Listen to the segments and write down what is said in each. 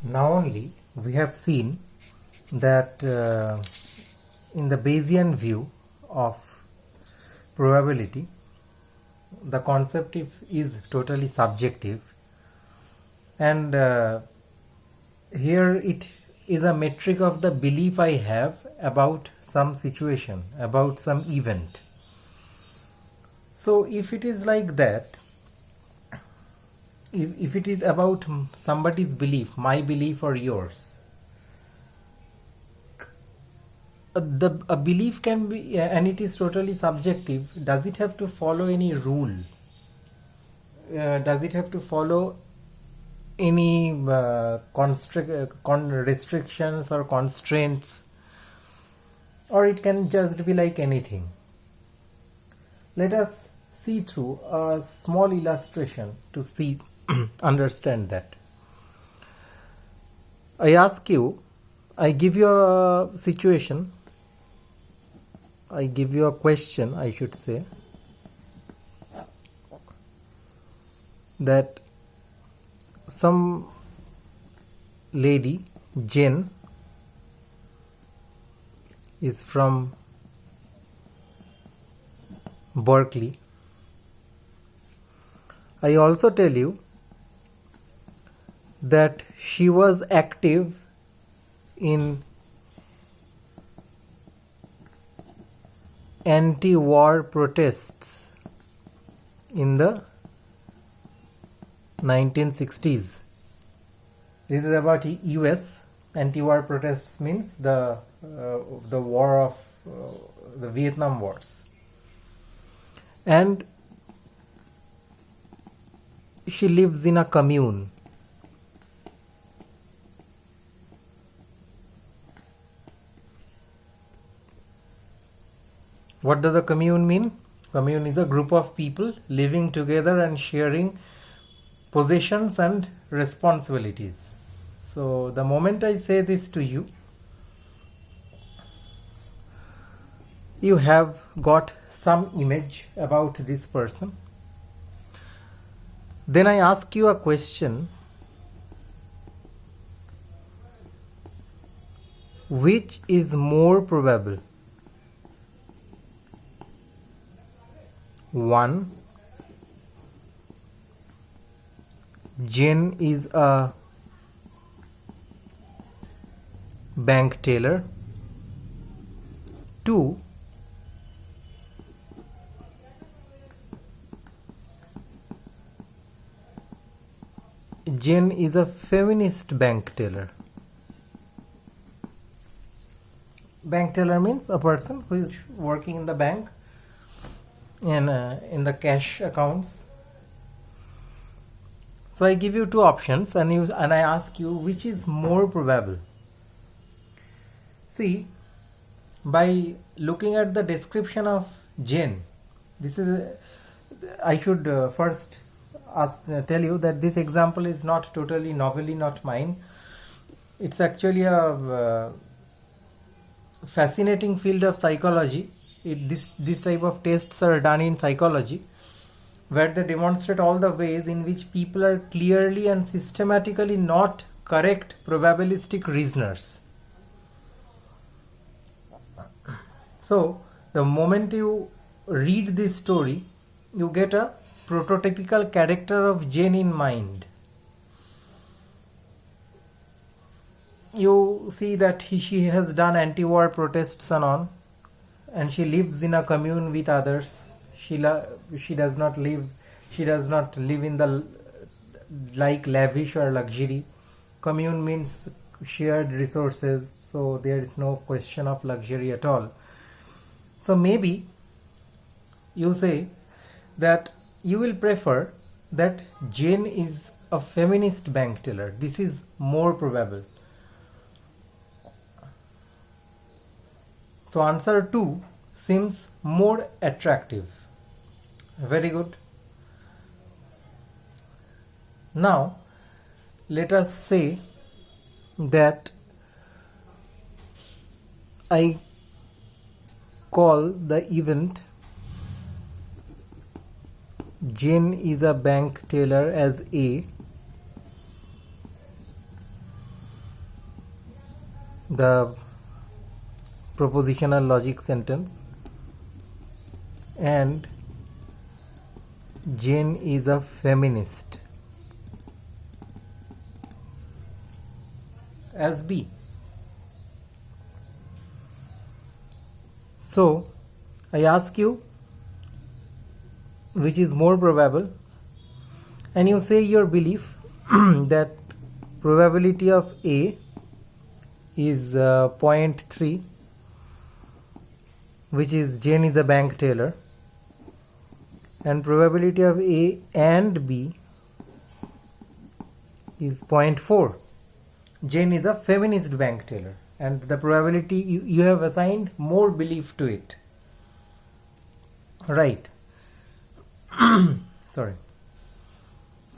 Now only we have seen that in the Bayesian view of probability, the concept is totally subjective, and here it is a metric of the belief I have about some situation, about some event. So if it is like that, if it is about somebody's belief, my belief or yours, a belief can be, and it is totally subjective. Does it have to follow any rule? Does it have to follow any restrictions or constraints, or it can just be like anything? Let us see through a small illustration to see understand that. I ask you, I give you a situation, I give you a question, I should say, that some lady, Jen, is from Berkeley. I also tell you that she was active in anti-war protests in the 1960s. This is about US. Anti-war protests means the war of the Vietnam Wars, and she lives in a commune. What does a commune mean? Commune is a group of people living together and sharing possessions and responsibilities. So the moment I say this to you, you have got some image about this person. Then I ask you a question: which is more probable? One, Jen is a bank teller. Two, Jen is a feminist bank teller. Bank teller means a person who is working in the bank and in the cash accounts. So I give you two options, and I ask you which is more probable. See, by looking at the description of Jen, this is I should first tell you that this example is not totally novelly not mine. It's actually a fascinating field of psychology. This type of tests are done in psychology, where they demonstrate all the ways in which people are clearly and systematically not correct probabilistic reasoners. So the moment you read this story, you get a prototypical character of Jane in mind. You see that she has done anti-war protests and she lives in a commune with others. She does not live in the like lavish or luxury. Commune means shared resources, so there is no question of luxury at all. So maybe you say that you will prefer that Jane is a feminist bank teller. This is more probable. So answer 2 seems more attractive. Very good. Now let us say that I call the event Jane is a bank teller as A, the propositional logic sentence, and Jane is a feminist, as B. So I ask you which is more probable, and you say your belief that probability of A is 0.3, which is Jane is a bank teller, and probability of A and B is 0.4. Jane is a feminist bank teller, and the probability you have assigned more belief to it, right? Sorry.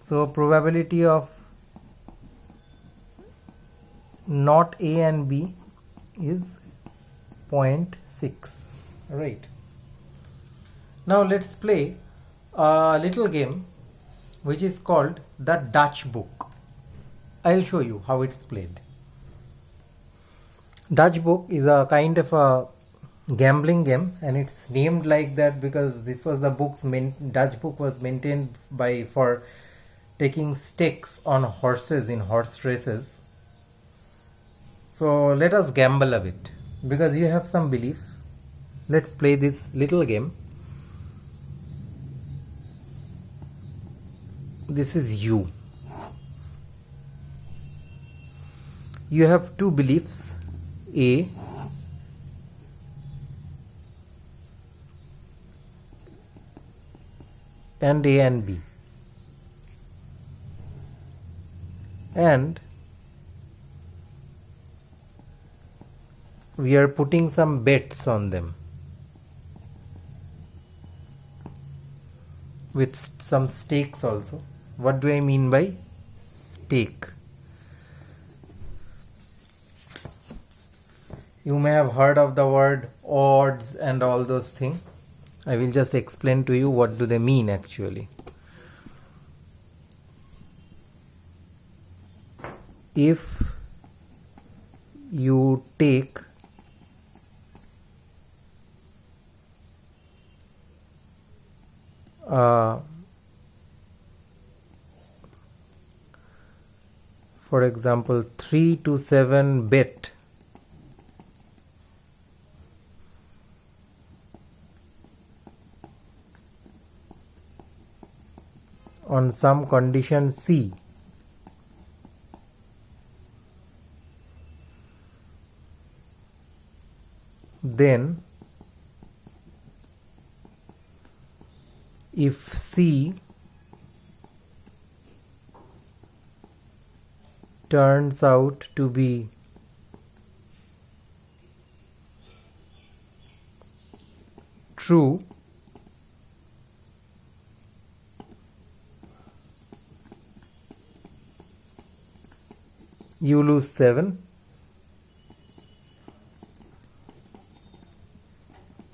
So probability of not A and B is 0.6, right? Now let's play a little game which is called the Dutch book. I'll show you how it's played. Dutch book is a kind of a gambling game, and it's named like that because this was the Dutch book was maintained for taking stakes on horses in horse races. So let us gamble a bit because you have some belief. Let's play this little game. This is you. You have two beliefs, A and A and B, and we are putting some bets on them with some stakes also. What do I mean by stake? You may have heard of the word odds and all those things. I will just explain to you what do they mean actually. If you take for example 3 to 7 bet on some condition C, then if C turns out to be true, you lose 7,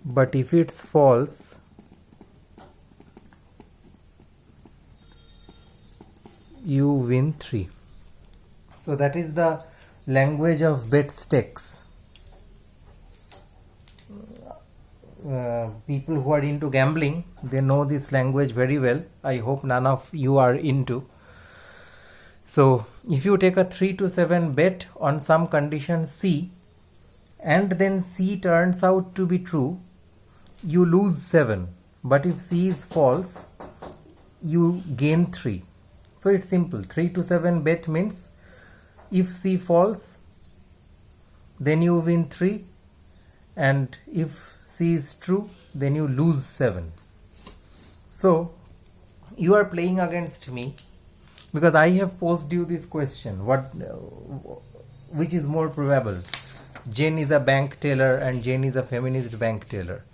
but if it's false, you win 3. So that is the language of bet stakes. People who are into gambling, they know this language very well. I hope none of you are into. So if you take a 3 to 7 bet on some condition C and then C turns out to be true, you lose 7, but if C is false, you gain 3. So it's simple. 3 to 7 bet means if C false, then you win 3, and if C is true, then you lose 7. So you are playing against me because I have posed you this question: which is more probable? Jane is a bank teller and Jane is a feminist bank teller.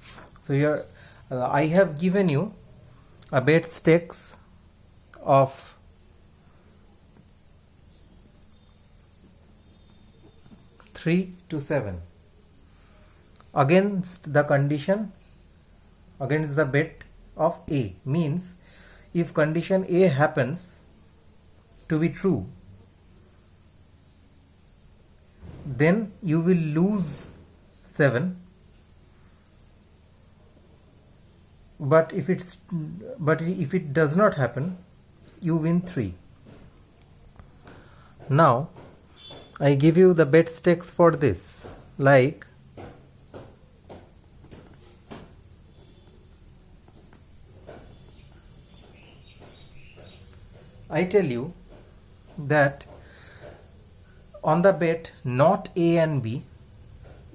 So here I have given you a bet stakes of 3 to 7 against the condition, against the bet of A. Means if condition A happens to be true, then you will lose 7. But if it does not happen, you win 3. Now I give you the bet stakes for this. Like, I tell you that on the bet not A and B,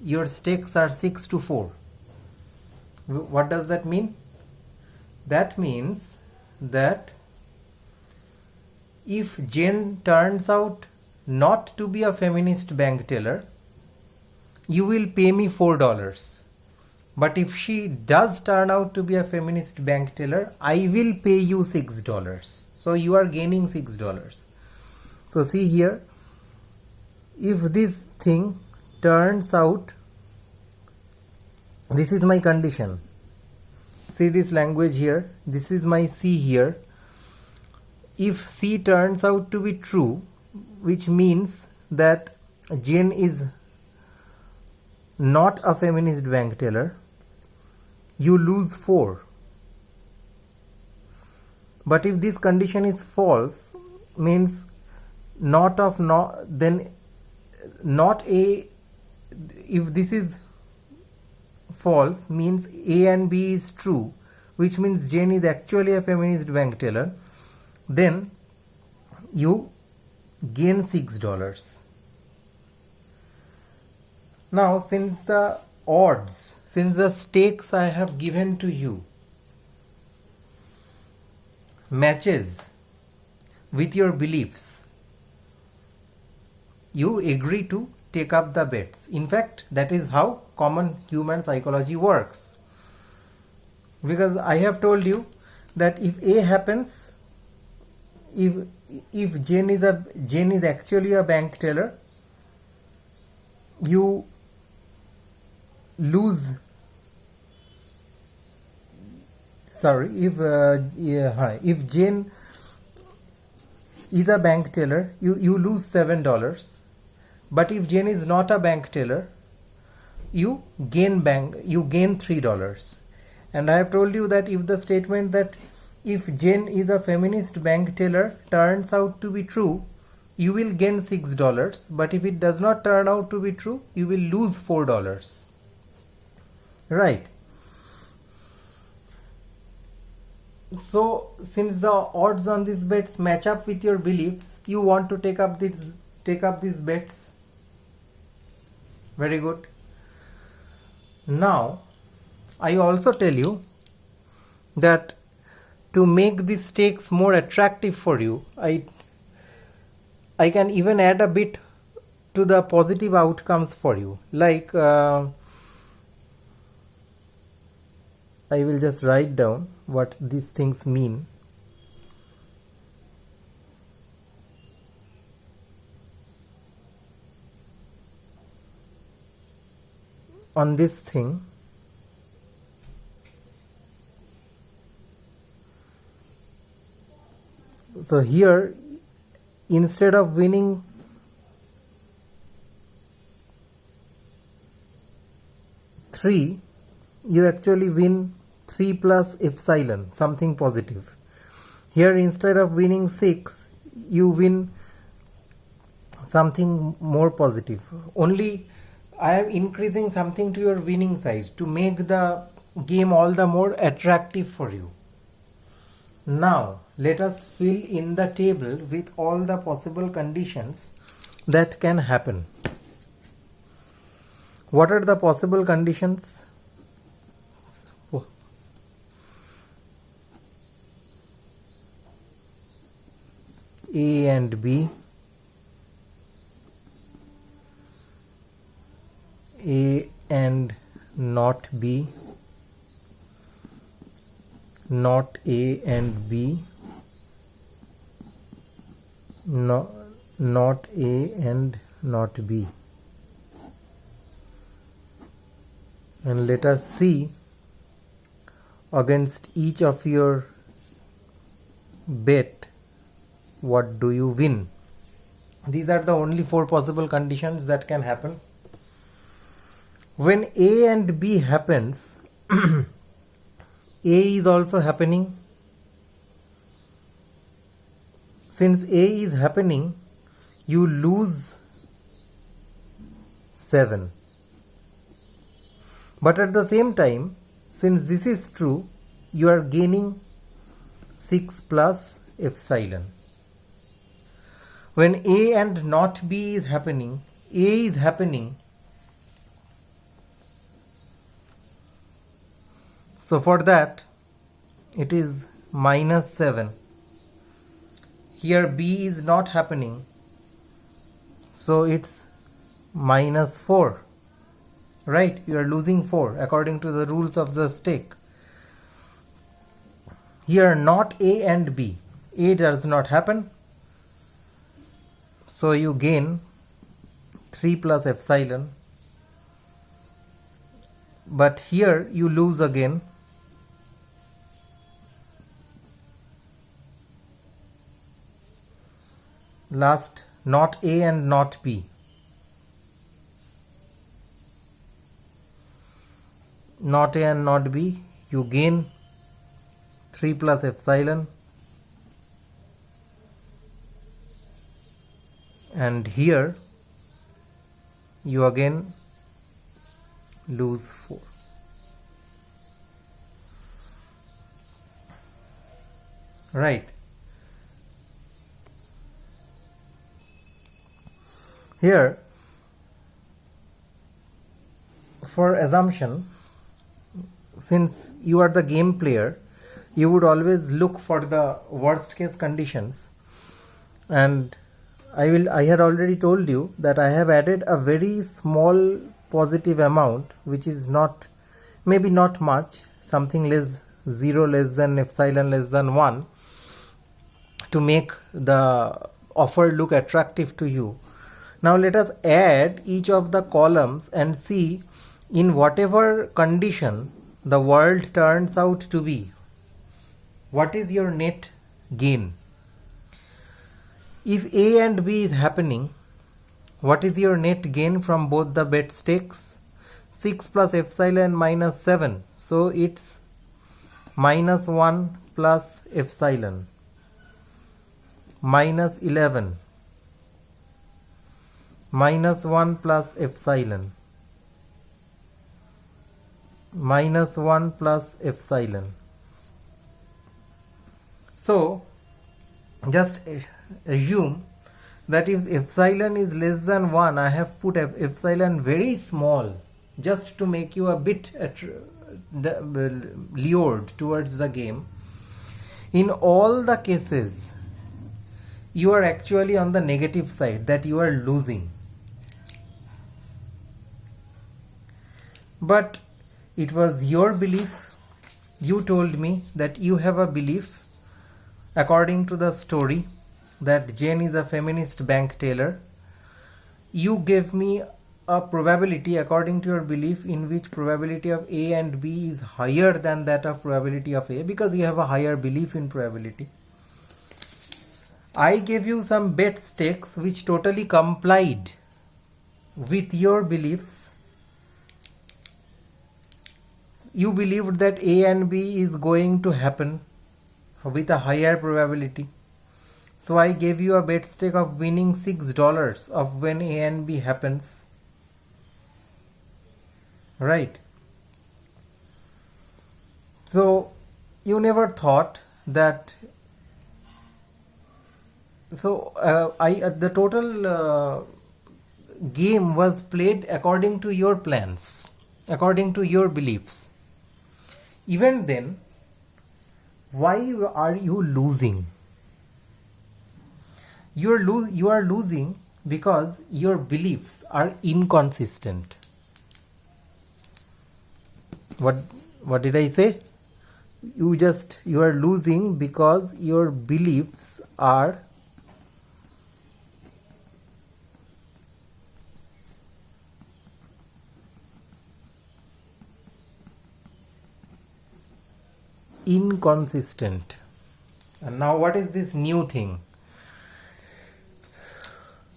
your stakes are 6-4. What does that mean? That means that if Jane turns out not to be a feminist bank teller, you will pay me $4. But if she does turn out to be a feminist bank teller, I will pay you $6. So you are gaining $6. So see here, if this thing turns out, this is my condition. See this language here, this is my C here. If C turns out to be true, which means that Jane is not a feminist bank teller, you lose 4. But if this condition is false, means then not A, if this is false, means A and B is true, which means Jane is actually a feminist bank teller, then you gain $6. Now, since the stakes I have given to you matches with your beliefs, you agree to take up the bets. In fact, that is how common human psychology works. Because I have told you that if A happens, if Jane is actually a bank teller, you lose. Sorry, if Jane is a bank teller, you lose $7. But if Jane is not a bank teller, you gain $3. And I have told you that if the statement that if Jane is a feminist bank teller turns out to be true, you will gain $6. But if it does not turn out to be true, you will lose $4. Right? So since the odds on these bets match up with your beliefs, you want to take up these bets. Very good. Now I also tell you that to make these stakes more attractive for you, I can even add a bit to the positive outcomes for you. Like, I will just write down what these things mean. On this thing, so here, instead of winning 3, you actually win 3 plus epsilon, something positive. Here, instead of winning 6, you win something more positive. Only I am increasing something to your winning side to make the game all the more attractive for you. Now let us fill in the table with all the possible conditions that can happen. What are the possible conditions? A and B, A and not B, not A and B, not A and not B. And let us see against each of your bet what do you win. These are the only 4 possible conditions that can happen. When A and B happens, A is also happening. Since A is happening, you lose 7. But at the same time, since this is true, you are gaining 6 plus epsilon. When A and not B is happening, A is happening. So for that, it is minus 7. Here B is not happening, so it's minus 4. Right? You are losing 4 according to the rules of the stake. Here not A and B. A does not happen, so you gain 3 plus epsilon. But here you lose again. Last, not A and not B. Not A and not B, you gain 3 plus epsilon. And here you again lose 4. Right. Here, for assumption, since you are the game player, you would always look for the worst case conditions, and I had already told you that I have added a very small positive amount, which is not, maybe not much, something less, 0 less than epsilon less than 1, to make the offer look attractive to you. Now let us add each of the columns and see in whatever condition the world turns out to be, what is your net gain? If A and B is happening, what is your net gain from both the bet stakes? 6 plus epsilon minus 7. So it's minus 1 plus epsilon. Minus 11. Minus 1 plus epsilon. Minus 1 plus epsilon. So just assume that if epsilon is less than 1, I have put epsilon very small just to make you a bit lured towards the game. In all the cases, you are actually on the negative side, that you are losing. But it was your belief. You told me that you have a belief, according to the story, that Jane is a feminist bank teller. You gave me a probability according to your belief, in which probability of A and B is higher than that of probability of A, because you have a higher belief in probability. I gave you some bet stakes which totally complied with your beliefs. You believed that A and B is going to happen with a higher probability. So I gave you a bet stake of winning $6 of when A and B happens. Right. So you never thought that. So the total game was played according to your plans, according to your beliefs. Even then, why are you losing? You are losing because your beliefs are inconsistent. What did I say? You are losing because your beliefs are inconsistent. And now what is this new thing?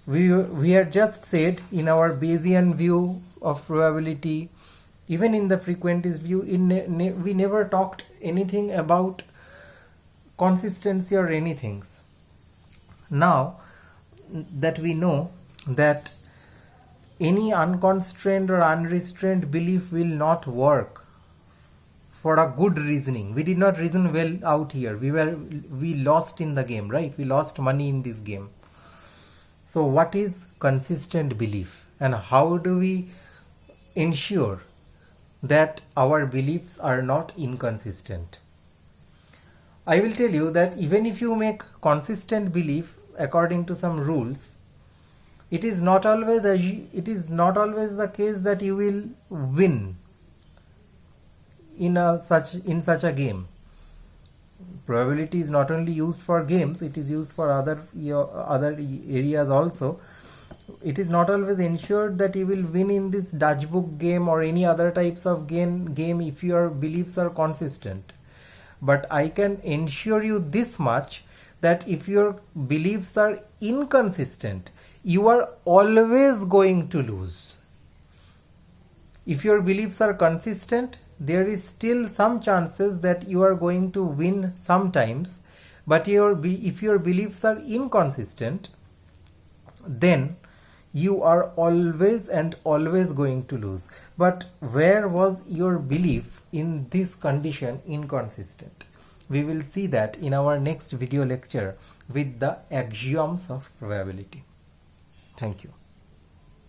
we had just said in our Bayesian view of probability, even in the frequentist view, we never talked anything about consistency or anything. Now that we know that any unconstrained or unrestrained belief will not work for a good reasoning. We did not reason well out here. We lost in the game, right? We lost money in this game. So what is consistent belief, and how do we ensure that our beliefs are not inconsistent? I will tell you that even if you make consistent belief according to some rules, it is not always the case that you will win in such a game. Probability is not only used for games, it is used for other areas also. It is not always ensured that you will win in this Dutch book game or any other types of game if your beliefs are consistent. But I can ensure you this much, that if your beliefs are inconsistent, you are always going to lose. If your beliefs are consistent, there is still some chances that you are going to win sometimes, but if your beliefs are inconsistent, then you are always going to lose. But where was your belief in this condition inconsistent? We will see that in our next video lecture with the axioms of probability. Thank you.